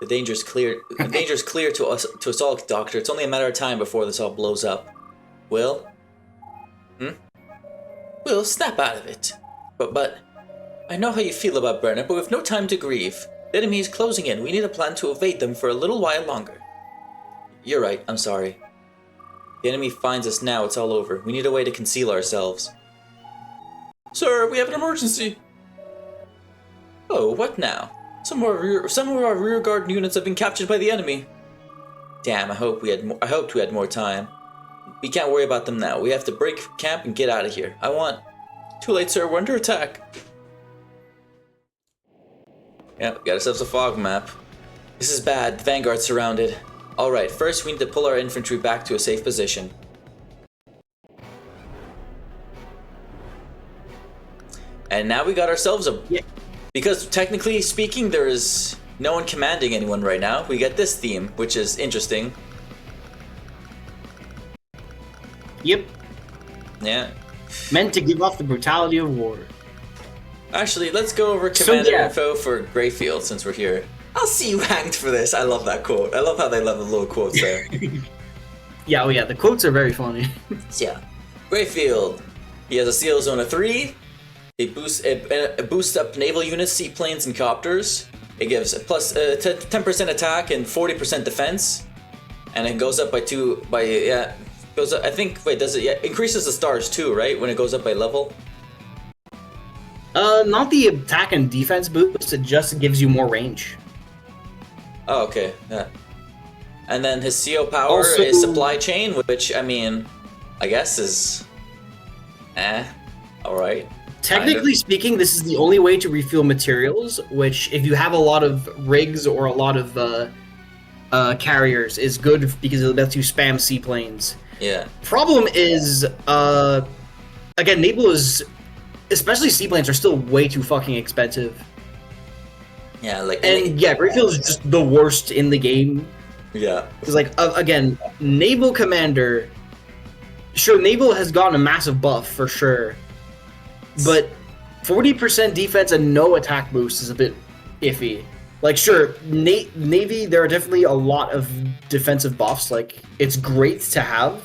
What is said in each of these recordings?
The danger's clear. The danger's clear to us all, Doctor. It's only a matter of time before this all blows up. Will? Will, snap out of it. But, I know how you feel about Brenner, but we've no time to grieve. The enemy is closing in. We need a plan to evade them for a little while longer. You're right. I'm sorry. The enemy finds us now. It's all over. We need a way to conceal ourselves. Sir, we have an emergency. Oh, what now? Some of our rearguard units have been captured by the enemy. Damn, I hoped we had more time. We can't worry about them now. We have to break camp and get out of here. Too late, sir. We're under attack. Yeah, we got ourselves a fog map. This is bad. The Vanguard's surrounded. Alright, first we need to pull our infantry back to a safe position. And now we got ourselves a... Yeah. Because technically speaking, there is no one commanding anyone right now. We get this theme, which is interesting. Yep. Yeah. Meant to give off the brutality of war. Actually, let's go over commander info for Greyfield since we're here. I'll see you hanged for this. I love that quote. I love how they love the little quotes there. Yeah, oh yeah, the quotes are very funny. Yeah. Greyfield. He has a seal zone of 3. It boosts up naval units, seaplanes, and copters. It gives a plus 10% attack and 40% defense. And it goes up by 2 goes up, I think, wait, does it, yeah, increases the stars too, right? When it goes up by level? Not the attack and defense boost, it just gives you more range. Oh, okay, yeah. And then his CO power is supply chain, which, I mean, I guess is... alright. Technically speaking, this is the only way to refuel materials, which, if you have a lot of rigs or a lot of carriers, is good because it lets you spam seaplanes. Yeah. Problem is, again, naval is... Especially seaplanes are still way too fucking expensive. Yeah, like... And yeah, Greyfield is just the worst in the game. Yeah. Because, like, again, Naval Commander... Sure, Naval has gotten a massive buff, for sure. But 40% defense and no attack boost is a bit iffy. Like, sure, Navy, there are definitely a lot of defensive buffs. Like, it's great to have.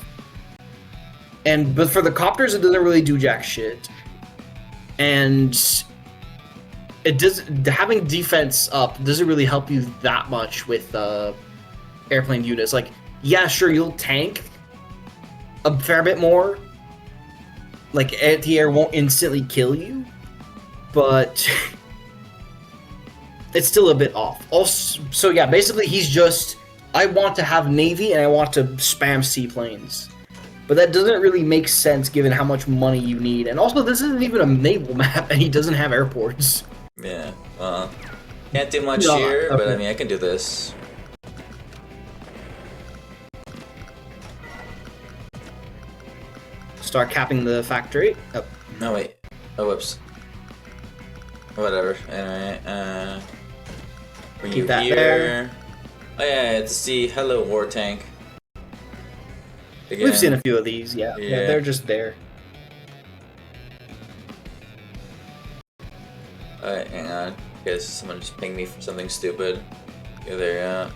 But for the copters, it doesn't really do jack shit. And having defense up doesn't really help you that much with airplane units. Like, yeah, sure, you'll tank a fair bit more. Like, anti-air won't instantly kill you, but it's still a bit off. Also, so yeah, basically he's just, I want to have Navy and I want to spam seaplanes. But that doesn't really make sense given how much money you need. And also, this isn't even a naval map, and he doesn't have airports. Yeah, well, can't do much here, but I mean, I can do this. Start capping the factory. Oh. No, wait. Oh, whoops. Whatever. Anyway, bring you that here. There. Oh yeah, to see hello war tank. Again. We've seen a few of these, yeah. They're just there. Alright, hang on. Guess someone just pinged me for something stupid. Yeah, there, yeah.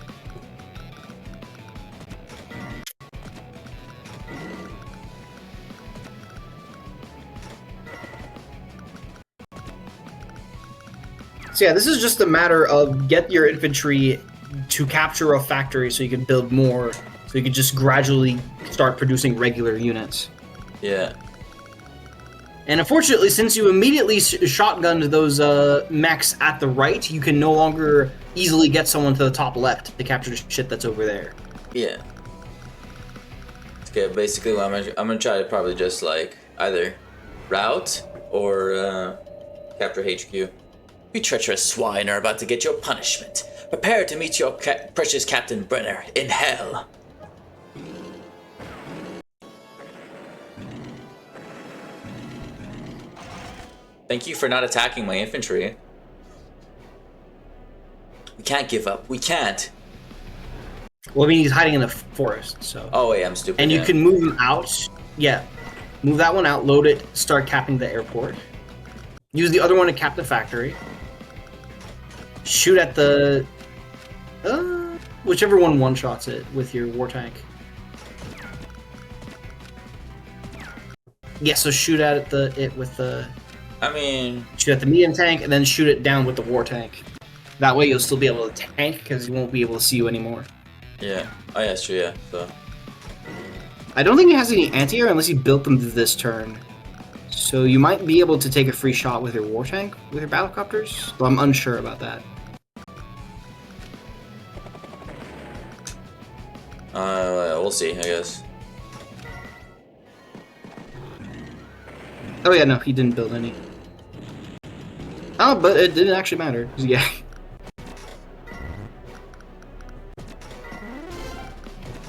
So yeah, this is just a matter of get your infantry to capture a factory so you can build more, so you can just gradually start producing regular units. Yeah. And unfortunately, since you immediately shotgunned those mechs at the right, you can no longer easily get someone to the top left to capture the shit that's over there. Yeah. Okay, basically what I'm gonna try to probably just like either route or capture HQ. You treacherous swine are about to get your punishment. Prepare to meet your precious Captain Brenner in hell. Thank you for not attacking my infantry. We can't give up. We can't. Well, I mean, he's hiding in the forest, so... Oh, wait, I'm stupid. And you can move him out. Yeah. Move that one out, load it, start capping the airport. Use the other one to cap the factory. Shoot at the Whichever one shots it with your war tank. Yeah, so shoot at it with the. I mean, shoot at the medium tank and then shoot it down with the war tank. That way you'll still be able to tank because he won't be able to see you anymore. yeah. Oh yeah, that's true. Yeah. So. I don't think he has any anti-air unless he built them this turn. So you might be able to take a free shot with your war tank with your battlecopters, but I'm unsure about that. We'll see, I guess. Oh yeah, no, he didn't build any. Oh, but it didn't actually matter. Yeah.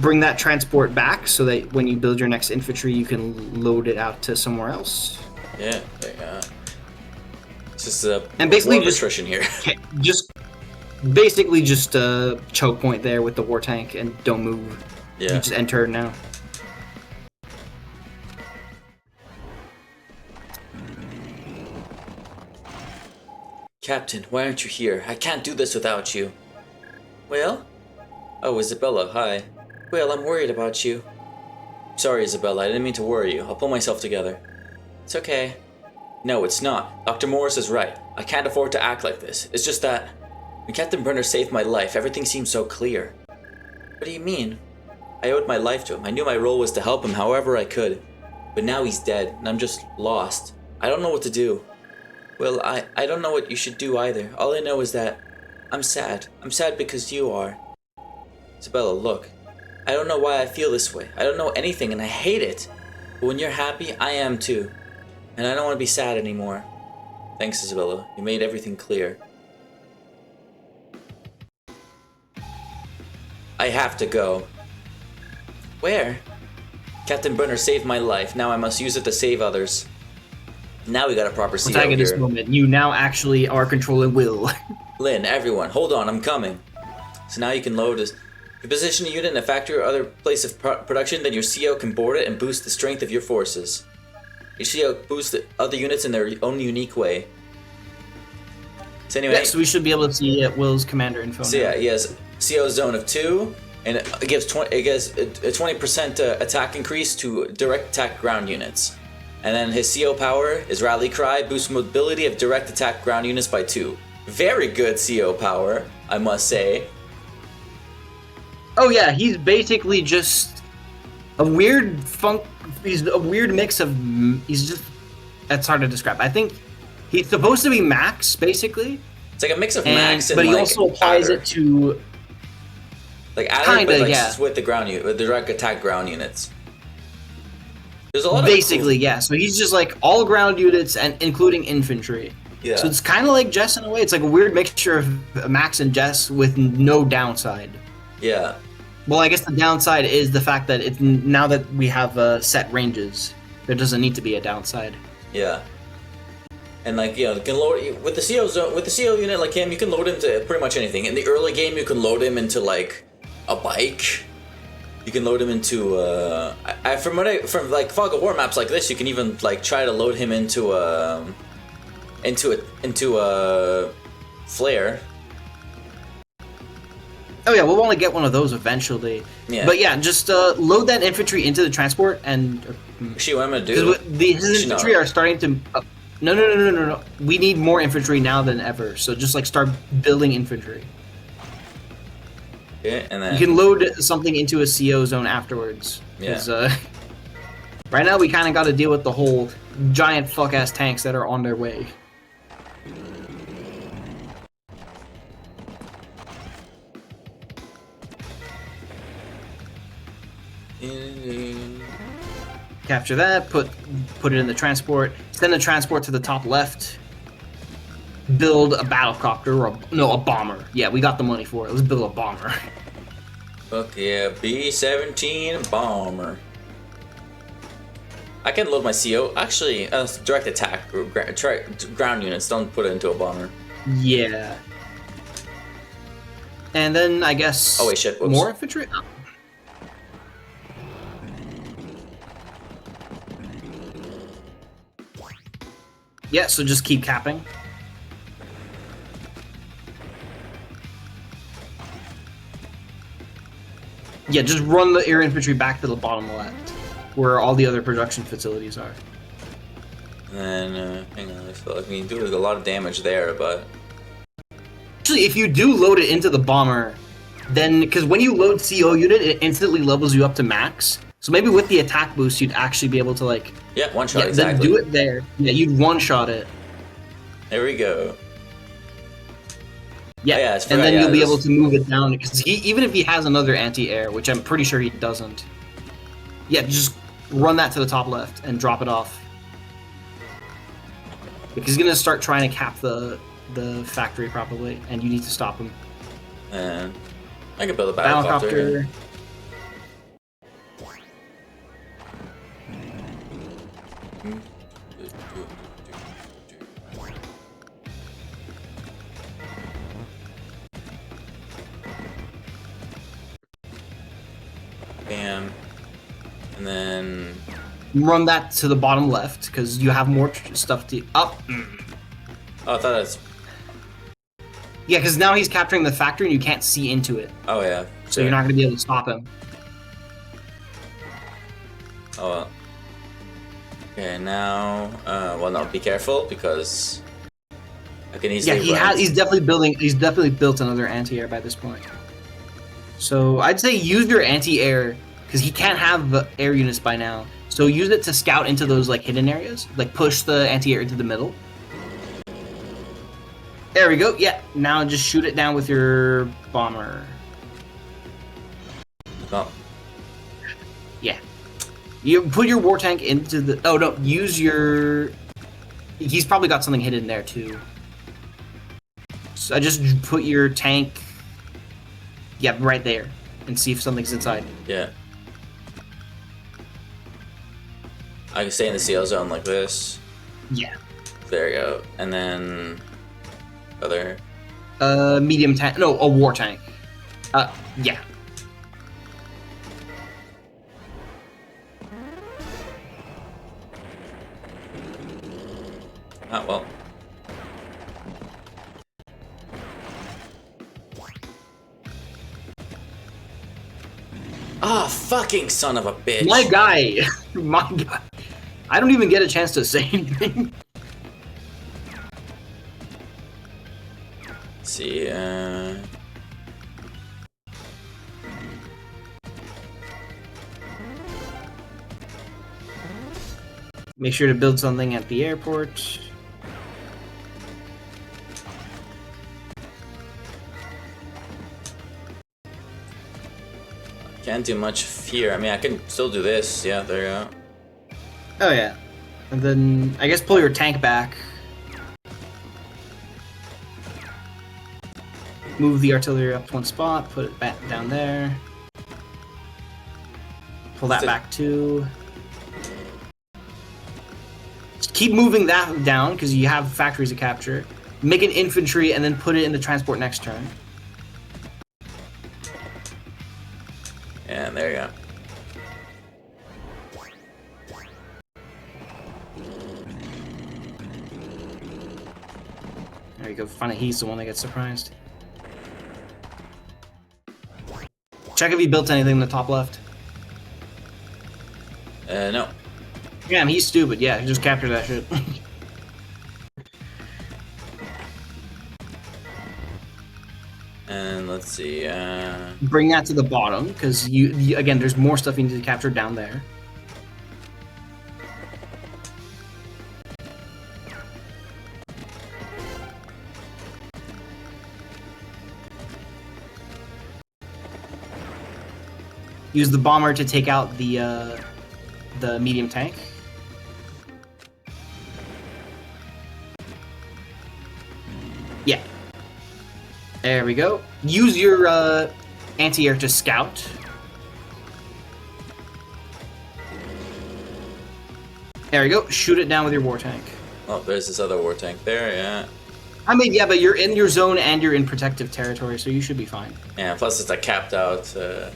Bring that transport back so that when you build your next infantry, you can load it out to somewhere else. Yeah. It's just a and basically just attrition here. just basically just a choke point there with the war tank and don't move. Yeah. You just enter now. Captain, why aren't you here? I can't do this without you. Well? Oh, Isabella, hi. Well, I'm worried about you. Sorry, Isabella, I didn't mean to worry you. I'll pull myself together. It's okay. No, it's not. Dr. Morris is right. I can't afford to act like this. It's just that when Captain Brenner saved my life, everything seemed so clear. What do you mean? I owed my life to him. I knew my role was to help him however I could. But now he's dead, and I'm just lost. I don't know what to do. Well, I don't know what you should do either. All I know is that I'm sad. I'm sad because you are. Isabella, look. I don't know why I feel this way. I don't know anything, and I hate it. But when you're happy, I am too. And I don't want to be sad anymore. Thanks, Isabella. You made everything clear. I have to go. Where? Captain Brenner saved my life. Now I must use it to save others. Now we got a proper CO here. This moment, you now actually are controlling Will. Lynn, everyone, hold on, I'm coming. So now you can load this. If you position a unit in a factory or other place of production, then your CO can board it and boost the strength of your forces. Your CO boosts the other units in their own unique way. So anyway, so we should be able to see Will's commander info. So yeah, he has CO zone of 2, and it gives a 20% attack increase to direct attack ground units. And then his CO power is Rally Cry, boosts mobility of direct attack ground units by 2. Very good CO power, I must say. Oh yeah, he's basically just a weird he's a weird mix of, that's hard to describe. I think he's supposed to be max, basically. It's like a mix of max and but he like also applies adder. it to like adder, kinda, but like yeah. just with the ground unit, with the direct attack ground units. There's a lot basically, yeah. So he's just like all ground units and including infantry. Yeah. So it's kind of like Jess in a way. It's like a weird mixture of Max and Jess with no downside. Yeah. Well, I guess the downside is the fact that it's now that we have set ranges, there doesn't need to be a downside. Yeah. And like, you know, you can load with the CO zone, with the CO unit like him, you can load him to pretty much anything. In the early game, you can load him into like a bike. You can load him into from like Fog of War maps like this, you can even like try to load him into a flare. Oh yeah, we'll want to get one of those eventually. Yeah. But yeah, just load that infantry into the transport and. See what I'm gonna do? His infantry are starting to. No. We need more infantry now than ever. So just like start building infantry. Okay, and then you can load something into a CO zone afterwards. Yeah. Right now we kind of got to deal with the whole giant fuck ass tanks that are on their way. Capture that. Put it in the transport. Send the transport to the top left. Build a battlecopter or a bomber. Yeah, we got the money for it. Let's build a bomber. Fuck yeah, B-17 bomber. I can load my CO. Actually, direct attack ground units. Don't put it into a bomber. Yeah. And then I guess. Oh wait, shit. Whoops. More infantry. Oh. Yeah, so just keep capping. Yeah, just run the air infantry back to the bottom left, where all the other production facilities are. And then, hang on, I feel like we do a lot of damage there, but... Actually, if you do load it into the bomber, then, because when you load CO unit, it instantly levels you up to max. So maybe with the attack boost, you'd actually be able to, like... Yeah, one-shot, exactly. Then do it there. Yeah, you'd one-shot it. There we go. Yeah, oh, yeah and then you'll be able to move it down, because even if he has another anti-air, which I'm pretty sure he doesn't, yeah, just run that to the top left and drop it off. Because he's going to start trying to cap the factory probably, and you need to stop him. And I can build a battlecopter. Bam. And then... Run that to the bottom left, because you have more stuff to... Up! Oh, I thought that's... Yeah, because now he's capturing the factory and you can't see into it. Oh, yeah. So you're not going to be able to stop him. Oh, well. Okay, now... well, no, be careful, because... I can easily he's definitely built another anti-air by this point. So I'd say use your anti-air, because he can't have the air units by now. So use it to scout into those like hidden areas. Like push the anti-air into the middle. There we go. Yeah, now just shoot it down with your bomber. Oh. Yeah. You put your war tank into the... Oh, no. Use your... He's probably got something hidden there, too. So I just put your tank... Yeah, right there. And see if something's inside. Yeah. I can stay in the CL zone like this. Yeah. There we go. And then... Other... medium tank... No, a war tank. Yeah. Oh, well. Ah, fucking son of a bitch. My guy. My guy. I don't even get a chance to say anything. Let's see, Make sure to build something at the airport. Can't do much here. I mean, I can still do this. Yeah, there you go. Oh, yeah. And then, I guess pull your tank back. Move the artillery up to one spot, put it back down there. Pull that back too. Just keep moving that down, because you have factories to capture. Make an infantry, and then put it in the transport next turn. And there you go. There you go. Finally, he's the one that gets surprised. Check if he built anything in the top left. No. Damn, he's stupid. Yeah, just capture that shit. And let's see, Bring that to the bottom, because you again, there's more stuff you need to capture down there. Use the bomber to take out the medium tank. Yeah. There we go. Use your anti-air to scout. There we go. Shoot it down with your war tank. oh, there's this other war tank there, yeah. I mean, yeah, but you're in your zone and you're in protective territory, so you should be fine. Yeah, plus it's like capped out, and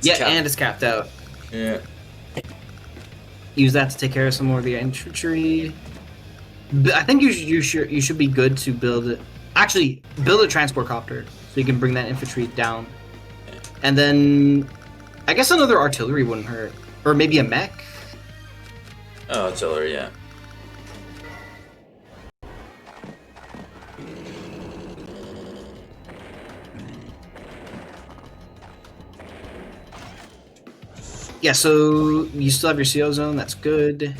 it's capped out. Yeah. Use that to take care of some more of the infantry. I think you should be good to build it. Actually, build a transport copter so you can bring that infantry down. Yeah. And then I guess another artillery wouldn't hurt. Or maybe a mech? Oh, artillery, yeah. Yeah, so you still have your CO zone, that's good.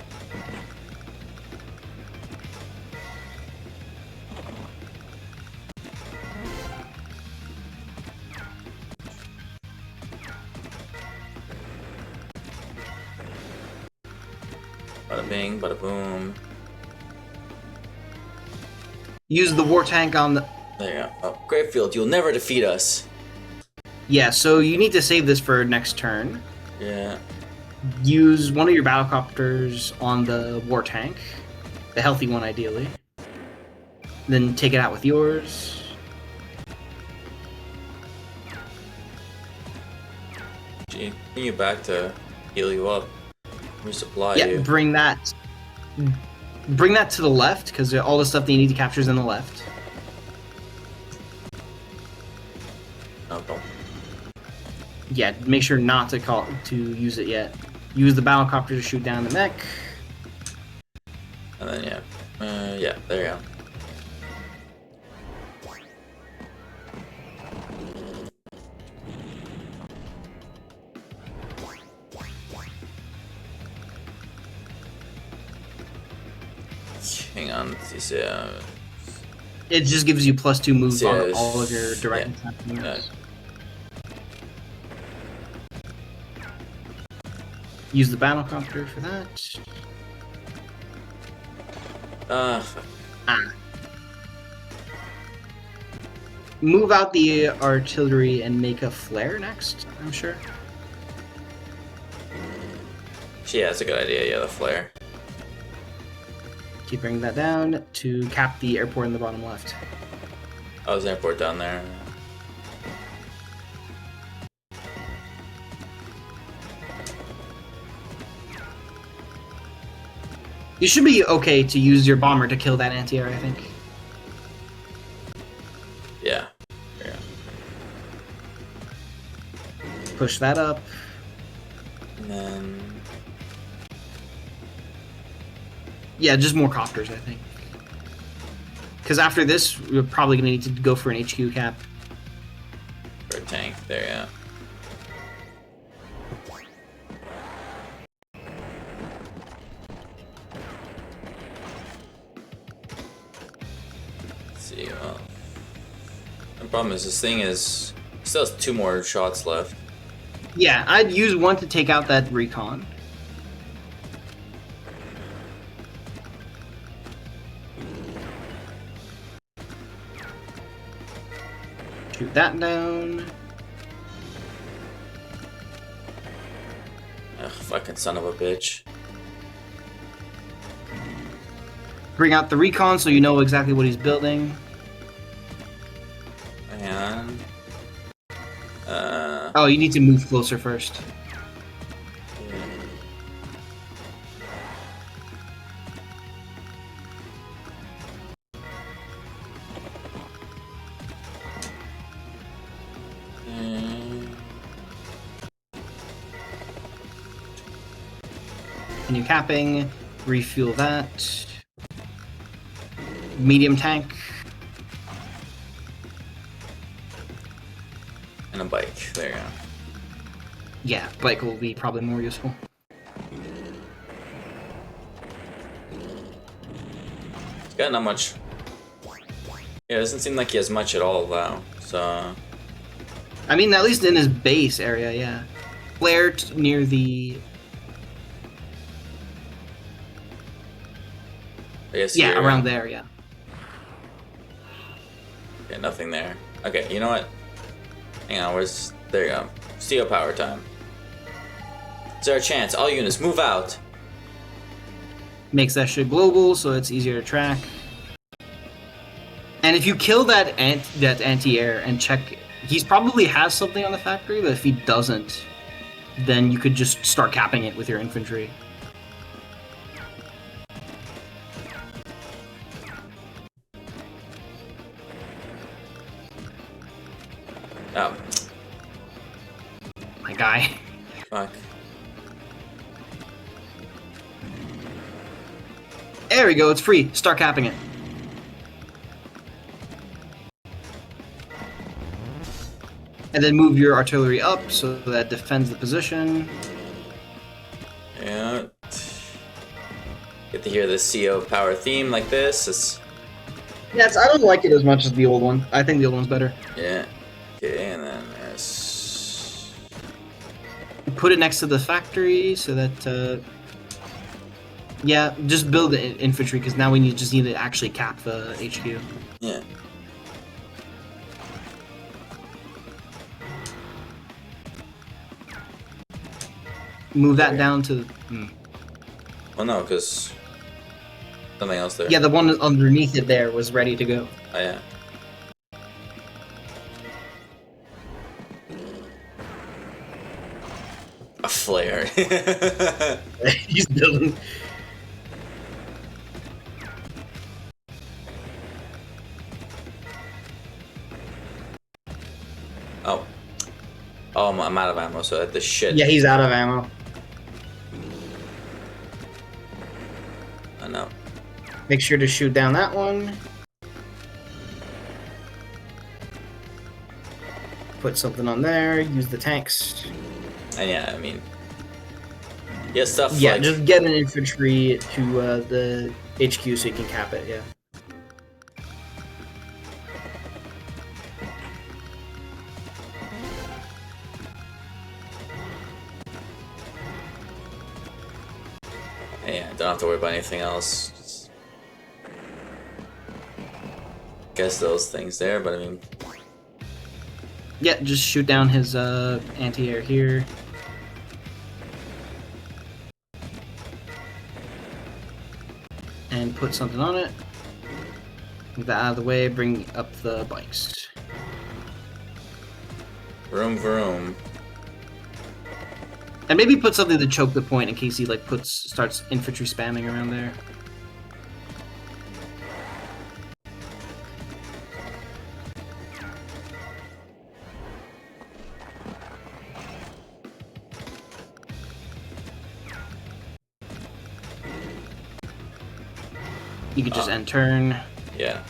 Bada bing, bada boom. Use the war tank on the... There you go. Oh, Grapefield, you'll never defeat us. Yeah, so you need to save this for next turn. Yeah. Use one of your battlecopters on the war tank. The healthy one, ideally. Then take it out with yours. Gee, bring you back to heal you up. Resupply Yeah, you. bring that to the left, because all the stuff that you need to capture is in the left. Oh, don't. Yeah, make sure not to use it yet. Use the battlecopter to shoot down the mech. And then, yeah, there you go. Hang on, this It just gives you +2 moves on Yes. all of your direct attack moves. Yeah. Use the battlecopter for that. Move out the artillery and make a flare next, I'm sure. Yeah, that's a good idea. Yeah, the flare. Keep bringing that down to cap the airport in the bottom left. Oh, there's an airport down there. You should be okay to use your bomber to kill that anti-air, I think. Yeah. Yeah. Push that up. And then... Yeah, just more copters, I think. Because after this, we're probably going to need to go for an HQ cap. For a tank. There, yeah. See, well, the problem is this thing is still has 2 more shots left. Yeah, I'd use one to take out that recon. Shoot that down. Ugh, fucking son of a bitch. Bring out the recon so you know exactly what he's building. And Oh, you need to move closer first. Continue capping. Refuel that. Medium tank. and a bike. There you go. Yeah, bike will be probably more useful. He's got not much. Yeah, it doesn't seem like he has much at all, though. So. I mean, at least in his base area, yeah. Flare near the... I guess Yeah, here. around there, yeah. Yeah, nothing there. Okay, you know what? Hang on, where's... There you go. Steel power time. It's our chance. All units, move out! Makes that shit global, so it's easier to track. And if you kill that anti-air and check... He's probably has something on the factory, but if he doesn't, then you could just start capping it with your infantry. Oh. My guy. There we go, it's free. Start capping it. And then move your artillery up so that defends the position. Yeah. Get to hear the CO power theme like this. It's... Yes, I don't like it as much as the old one. I think the old one's better. Yeah. Okay, and then there's... Put it next to the factory so that, yeah, just build the infantry because now we just need to actually cap the HQ. Yeah. Move that down to... Well, no, because something else there. Yeah, the one underneath it there was ready to go. Oh, yeah. A flare. He's building... Oh. Oh, I'm out of ammo, so the shit. Yeah, he's out of ammo. I know. Make sure to shoot down that one. Put something on there. Use the tanks. And yeah, I mean... Yeah, stuff Yeah, like... just get an infantry to the HQ so you can cap it, yeah. Yeah, don't have to worry about anything else. Just guess those things there, but I mean... Yeah, just shoot down his anti-air here. And put something on it. Move that out of the way, bring up the bikes. Vroom vroom. And maybe put something to choke the point in case he like starts infantry spamming around there. You could just end turn. Yeah.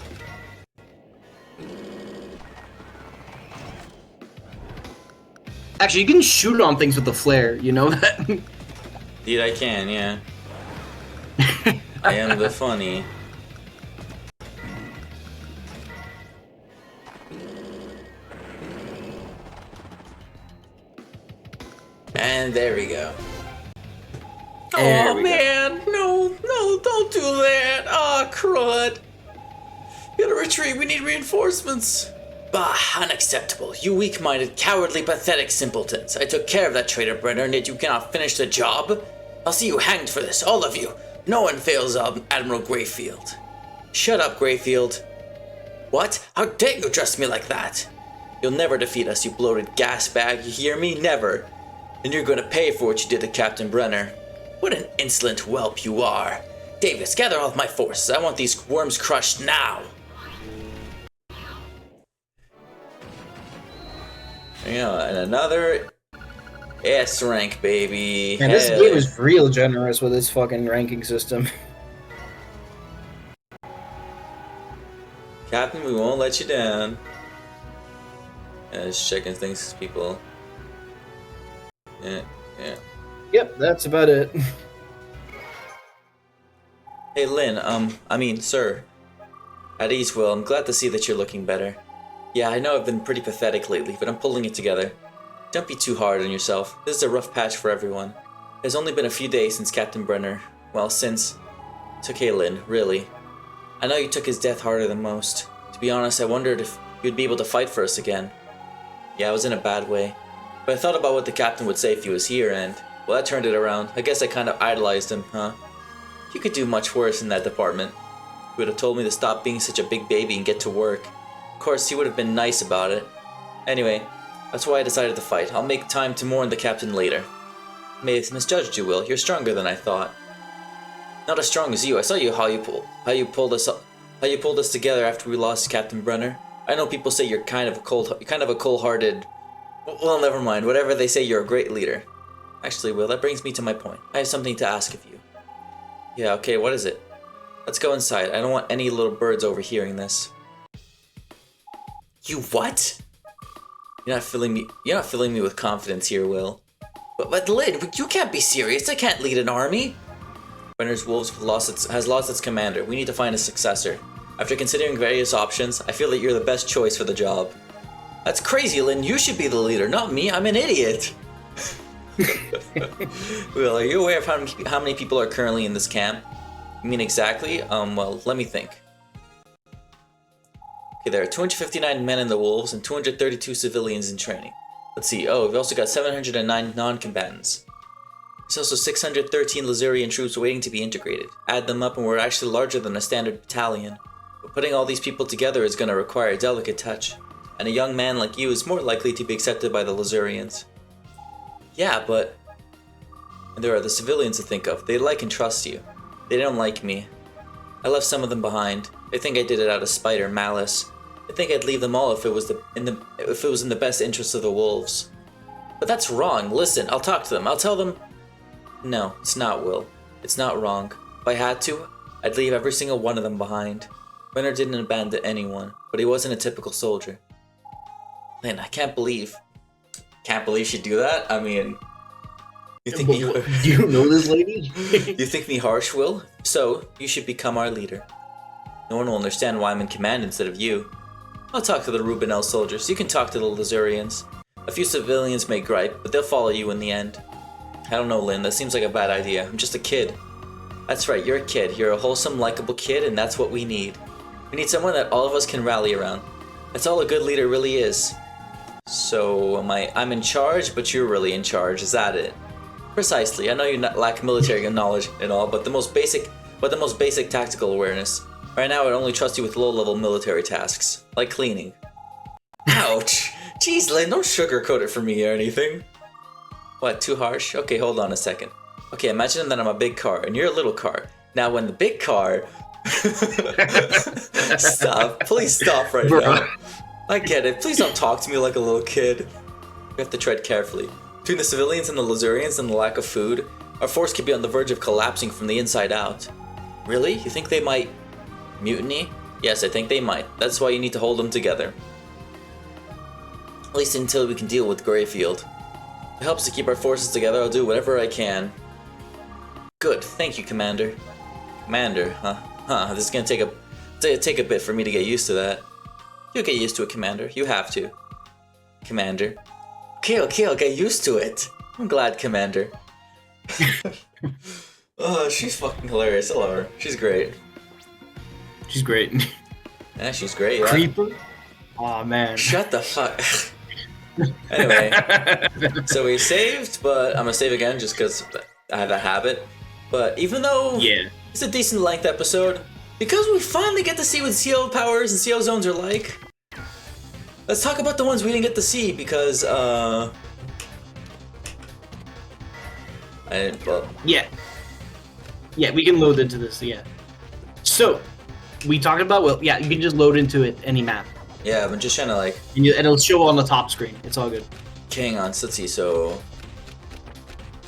Actually, you can shoot on things with the flare, you know that? Indeed I can, yeah. I am the funny. And there we go. There Oh we go. man, no, don't do that. Ah, crud. We gotta retreat, we need reinforcements. Bah, unacceptable. You weak-minded, cowardly, pathetic simpletons. I took care of that traitor Brenner, and yet you cannot finish the job? I'll see you hanged for this, all of you. No one fails Admiral Greyfield. Shut up, Greyfield. What? How dare you address me like that? You'll never defeat us, you bloated gas bag, you hear me? Never. And you're gonna pay for what you did to Captain Brenner. What an insolent whelp you are. Davis, gather all of my forces. I want these worms crushed now. Yeah, and another S rank, baby. Man, this game is real generous with its fucking ranking system. Captain, we won't let you down. Yeah, just checking things, people. Yeah. Yep, that's about it. Hey, Lynn, sir. At ease, Will. I'm glad to see that you're looking better. Yeah, I know I've been pretty pathetic lately, but I'm pulling it together. Don't be too hard on yourself. This is a rough patch for everyone. It's only been a few days since Captain Brenner. Well, since... It's okay, Lynn, really. I know you took his death harder than most. To be honest, I wondered if you'd be able to fight for us again. Yeah, I was in a bad way. But I thought about what the captain would say if he was here, and... Well, that turned it around. I guess I kind of idolized him, huh? You could do much worse in that department. He would have told me to stop being such a big baby and get to work. Of course, he would have been nice about it. Anyway, that's why I decided to fight. I'll make time to mourn the captain later. May have misjudged you, Will. You're stronger than I thought. Not as strong as you. I saw you how you pulled us together after we lost Captain Brenner. I know people say you're kind of a cold-hearted. Well, never mind. Whatever they say, you're a great leader. Actually, Will, that brings me to my point. I have something to ask of you. Yeah, okay. What is it? Let's go inside. I don't want any little birds overhearing this. You what? You're not filling me with confidence here, Will. But Lynn, you can't be serious. I can't lead an army. Brenner's Wolves has lost its commander. We need to find a successor. After considering various options, I feel that you're the best choice for the job. That's crazy, Lynn. You should be the leader, not me. I'm an idiot. Will, are you aware of how many people are currently in this camp? You mean exactly? Well, let me think. Okay, there are 259 men in the Wolves and 232 civilians in training. Let's see. Oh, we've also got 709 non-combatants. There's also 613 Lazurian troops waiting to be integrated. Add them up and we're actually larger than a standard battalion. But putting all these people together is going to require a delicate touch. And a young man like you is more likely to be accepted by the Lazurians. Yeah, but there are the civilians to think of. They like and trust you. They don't like me. I left some of them behind. They think I did it out of spite or malice. I think I'd leave them all if it was in the best interest of the wolves. But that's wrong. Listen, I'll talk to them. I'll tell them. No, it's not, Will. It's not wrong. If I had to, I'd leave every single one of them behind. Brenner didn't abandon anyone, but he wasn't a typical soldier. Lynn, I can't believe she'd do that. I mean, you think me? Do you know this lady? You think me harsh, Will? So you should become our leader. No one will understand why I'm in command instead of you. I'll talk to the Rubenel soldiers. You can talk to the Lazurians. A few civilians may gripe, but they'll follow you in the end. I don't know, Lynn. That seems like a bad idea. I'm just a kid. That's right. You're a kid. You're a wholesome, likable kid, and that's what we need. We need someone that all of us can rally around. That's all a good leader really is. So I'm in charge, but you're really in charge. Is that it? Precisely. I know you lack military knowledge and all, but the most basic tactical awareness. Right now, I'd only trust you with low-level military tasks, like cleaning. Ouch! Jeez, Lynn, don't sugarcoat it for me or anything. What, too harsh? Okay, hold on a second. Okay, imagine that I'm a big car, and you're a little car. Now, when the big car... Stop. Please stop right now. I get it. Please don't talk to me like a little kid. We have to tread carefully. Between the civilians and the Lazurians and the lack of food, our force could be on the verge of collapsing from the inside out. Really? You think they might... mutiny? Yes, I think they might. That's why you need to hold them together. At least until we can deal with Greyfield. If it helps to keep our forces together, I'll do whatever I can. Good. Thank you, Commander. Commander, huh? This is gonna take a bit for me to get used to that. You'll get used to it, Commander. You have to. Commander. Okay, I'll get used to it. I'm glad, Commander. Oh, she's fucking hilarious. I love her. She's great. She's great. Yeah, she's great. Yeah. Creeper? Aw, man. Shut the fuck. Anyway, so we saved, but I'm gonna save again just because I have that habit. But even though it's a decent length episode, because we finally get to see what CO powers and CO zones are like, let's talk about the ones we didn't get to see because Yeah, we can load into this, So, we talked about, you can just load into it any map. Yeah, I'm just trying to like... And it'll show on the top screen. It's all good. Okay, hang on, so let's see, so...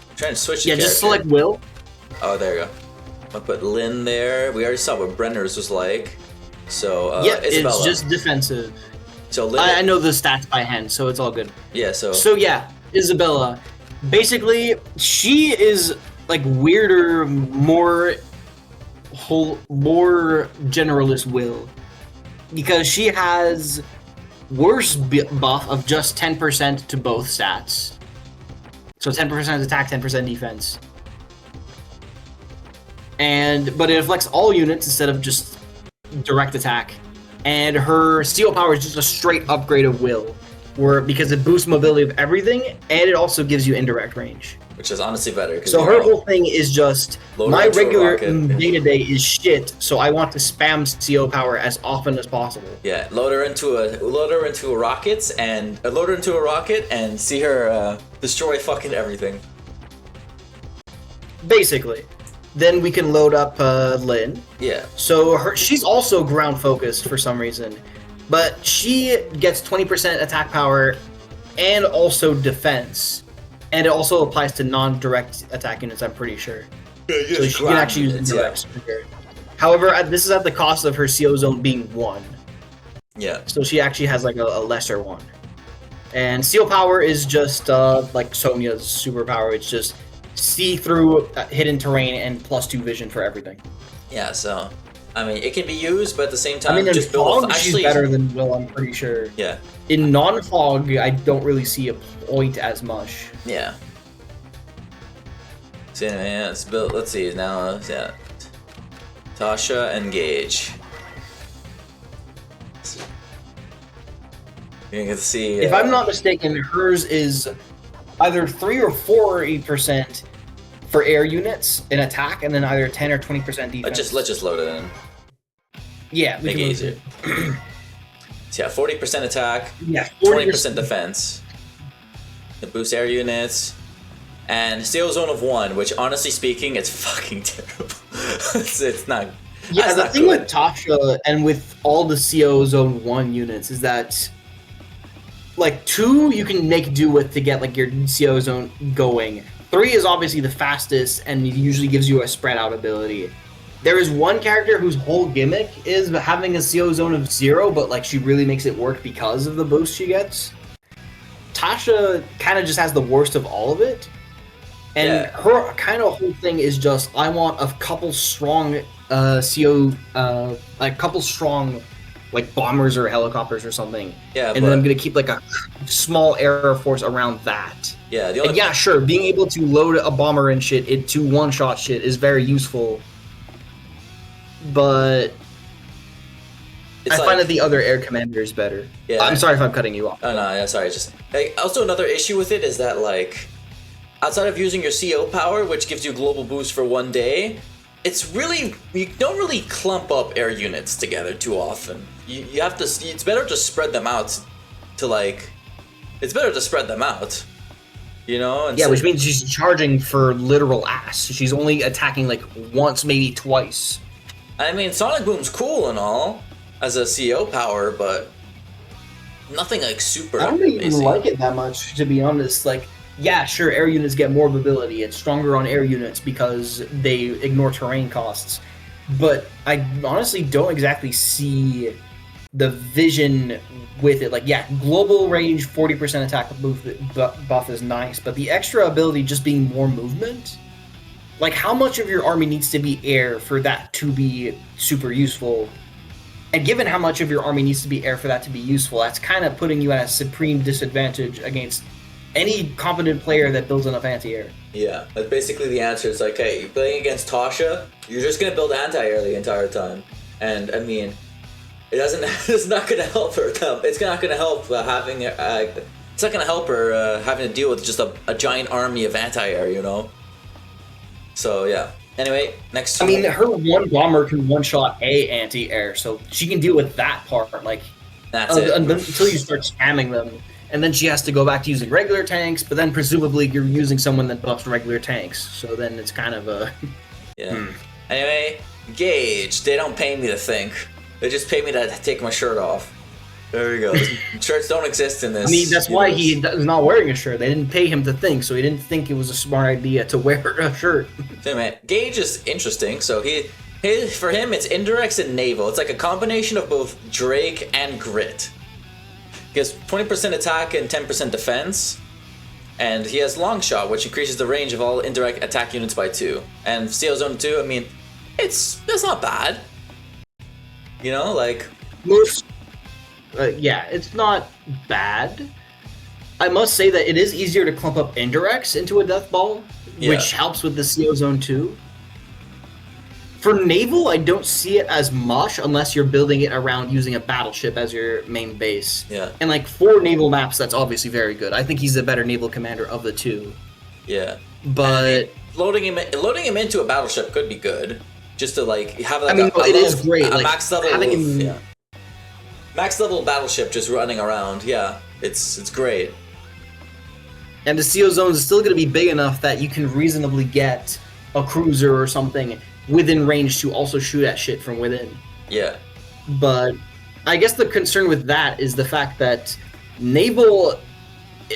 I'm trying to switch the character. Just select Will. Oh, there you go. I'll put Lynn there. We already saw what Brenner's was like. So, Isabella. It's just defensive. So Lynn... I know the stats by hand, so it's all good. Yeah, so... So, Isabella. Basically, she is, like, weirder, more generalist Will. Because she has worse buff of just 10% to both stats. So 10% attack, 10% defense. But it affects all units instead of just direct attack. And her steel power is just a straight upgrade of Will. Because it boosts mobility of everything, and it also gives you indirect range. Which is honestly better. So her whole thing is just, my regular day-to-day is shit, so I want to spam CO power as often as possible. Yeah, load her into a rocket and see her destroy fucking everything. Basically. Then we can load up Lynn. Yeah. So she's also ground focused for some reason. But she gets 20% attack power and also defense. And it also applies to non-direct attack units, I'm pretty sure. Yeah, so she can actually use indirect. However, this is at the cost of her CO zone being 1. Yeah. So she actually has like a lesser one. And Seal Power is just like Sonya's superpower. It's just see through hidden terrain and +2 vision for everything. Yeah, so I mean, it can be used, but at the same time, I mean, in just Fog, she's better than Will, I'm pretty sure. Yeah. In non-Fog, I don't really see a point as much. Yeah. So anyway, yeah, let's build. Let's see now. Yeah, Tasha and Gage. You can see. If I'm not mistaken, hers is either 3 or 4% for air units in attack, and then either 10 or 20% defense. Let's just load it in. Yeah, we Make can it lose easier. it. So yeah, 40% attack. Yeah, 20% defense. It boosts air units. And Steel Zone of 1, which honestly speaking, it's fucking terrible. it's not. Yeah, the thing with Tasha and with all the CO Zone 1 units is that, like, 2 you can make do with to get, like, your CO Zone going. 3 is obviously the fastest and usually gives you a spread out ability. There is one character whose whole gimmick is having a CO Zone of 0, but, like, she really makes it work because of the boost she gets. Tasha kind of just has the worst of all of it. And her kind of whole thing is just, I want a couple strong like bombers or helicopters or something. Yeah, and then I'm gonna keep like a small air force around that. Yeah, and yeah, sure, being able to load a bomber and shit into one-shot shit is very useful. But I find that the other air commander is better. Yeah, I'm sorry if I'm cutting you off. Oh no, yeah, sorry. Just also another issue with it is that like, outside of using your CO power, which gives you global boost for 1 day, it's really, you don't really clump up air units together too often. You have to, it's better to spread them out to like, it's better to spread them out, you know? And yeah, which means she's charging for literal ass. She's only attacking like once, maybe twice. I mean, Sonic Boom's cool and all as a CO power, but nothing like super I don't even like it that much, to be honest. Like, yeah, sure, air units get more mobility. It's stronger on air units because they ignore terrain costs. But I honestly don't exactly see the vision with it. Like, yeah, global range, 40% attack buff is nice, but the extra ability just being more movement? Like, how much of your army needs to be air for that to be super useful? And given how much of your army needs to be air for that to be useful, that's kind of putting you at a supreme disadvantage against any competent player that builds enough anti-air. Yeah, that's basically the answer. It's like, hey, you're playing against Tasha, you're just gonna build anti-air the entire time, and I mean, it doesn't. It's not gonna help her. It's not gonna help having. It's not gonna help her having to deal with just a giant army of anti-air, you know. So yeah. Anyway, next. I mean, her one bomber can one-shot a anti-air, so she can deal with that part. Like, that's it. Until you start spamming them. And then she has to go back to using regular tanks, but then presumably you're using someone that buffs regular tanks. So then it's kind of a... Yeah. Anyway, Gage, they don't pay me to think. They just pay me to take my shirt off. There we go. Shirts don't exist in this. I mean, that's why he is not wearing a shirt. They didn't pay him to think, so he didn't think it was a smart idea to wear a shirt. So man, Gage is interesting. So for him, it's indirects and naval. It's like a combination of both Drake and Grit. He has 20% attack and 10% defense, and he has long shot, which increases the range of all indirect attack units by 2. And Steel Zone 2, I mean, that's not bad. You know, like most. Yeah, it's not bad. I must say that it is easier to clump up indirects into a death ball, which helps with the CO Zone 2. For naval, I don't see it as much unless you're building it around using a battleship as your main base. Yeah. And like for naval maps, that's obviously very good. I think he's the better naval commander of the two. Yeah. But loading him into a battleship could be good, just to like have like it is great. A like, max level having him... max level battleship just running around. Yeah, it's great. And the CO Zones is still going to be big enough that you can reasonably get a cruiser or something within range to also shoot at shit from within. Yeah. But I guess the concern with that is the fact that naval,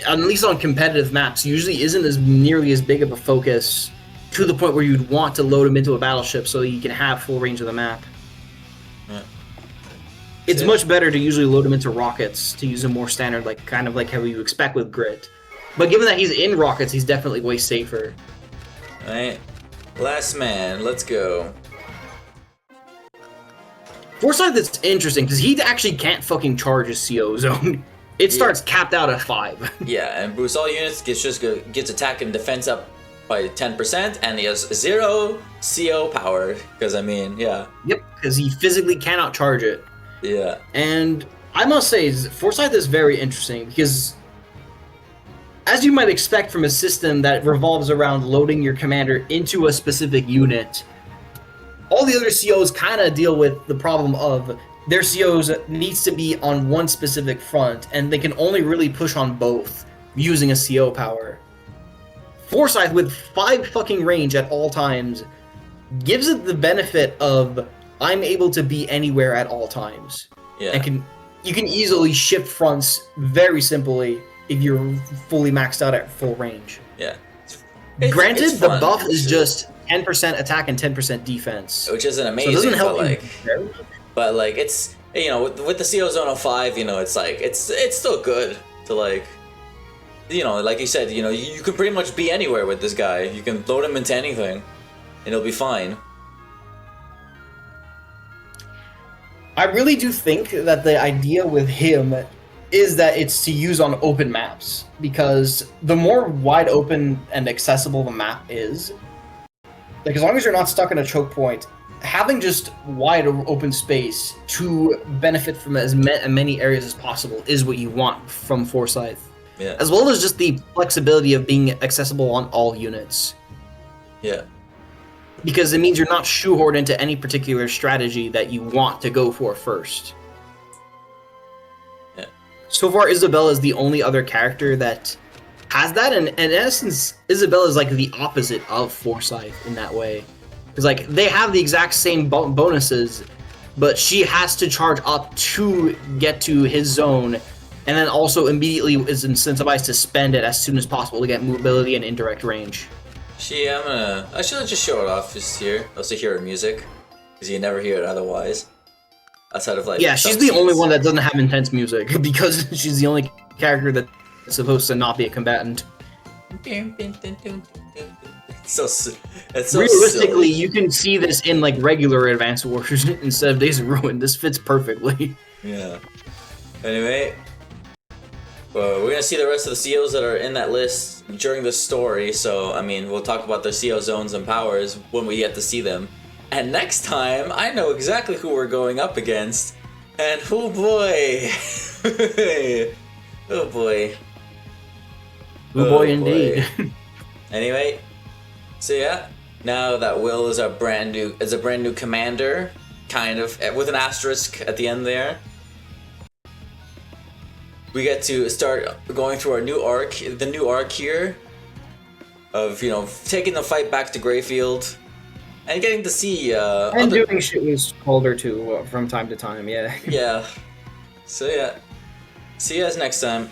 at least on competitive maps, usually isn't as nearly as big of a focus to the point where you'd want to load him into a battleship so you can have full range of the map. Yeah. It's much better to usually load him into rockets to use him more standard, like kind of like how you expect with Grit. But given that he's in rockets, he's definitely way safer. Alright. Last man, let's go. Forsyth is interesting because he actually can't fucking charge his CO zone. It starts capped out at 5. Yeah, and boosts all units, gets attack and defense up by 10%, and he has 0 CO power. Because, I mean, yeah. Yep, because he physically cannot charge it. Yeah. And I must say, Forsyth is very interesting because, as you might expect from a system that revolves around loading your commander into a specific unit, all the other COs kind of deal with the problem of their COs needs to be on one specific front, and they can only really push on both using a CO power. Forsyth, with 5 fucking range at all times, gives it the benefit of I'm able to be anywhere at all times. Yeah. And you can easily shift fronts very simply if you're fully maxed out at full range. Yeah. Granted, it's the fun, buff is just 10% attack and 10% defense. Which isn't amazing, so it doesn't help but like it's, you know, with the CO zone of 5, you know, it's like it's still good to, like, you know, like you said, you know, you can pretty much be anywhere with this guy. You can load him into anything and he'll be fine. I really do think that the idea with him is that it's to use on open maps, because the more wide open and accessible the map is, like, as long as you're not stuck in a choke point, having just wide open space to benefit from as many areas as possible is what you want from Forsyth. Yeah. As well as just the flexibility of being accessible on all units. Yeah. Because it means you're not shoehorned into any particular strategy that you want to go for first. Yeah. So far, Isabella is the only other character that has that, and in essence, Isabella is like the opposite of Forsyth in that way. Because, like, they have the exact same bonuses, but she has to charge up to get to his zone, and then also immediately is incentivized to spend it as soon as possible to get mobility and indirect range. I should just show it off just here. Also hear her music, because you never hear it otherwise. Outside of, like, yeah, she's the only one that doesn't have intense music, because she's the only character that's supposed to not be a combatant. It's so realistically silly. You can see this in, like, regular Advanced Wars instead of Days of Ruin. This fits perfectly. Yeah. Anyway, we're gonna see the rest of the COs that are in that list during the story, so I mean, we'll talk about their CO zones and powers when we get to see them. And next time, I know exactly who we're going up against, and oh boy, oh boy, Oh boy, indeed. Anyway, so yeah, now that Will is a brand new commander, kind of with an asterisk at the end there. We get to start going through our new arc, the new arc here, of, you know, taking the fight back to Greyfield, and getting to see and doing shit with Calder too from time to time. Yeah. Yeah. So yeah, see you guys next time.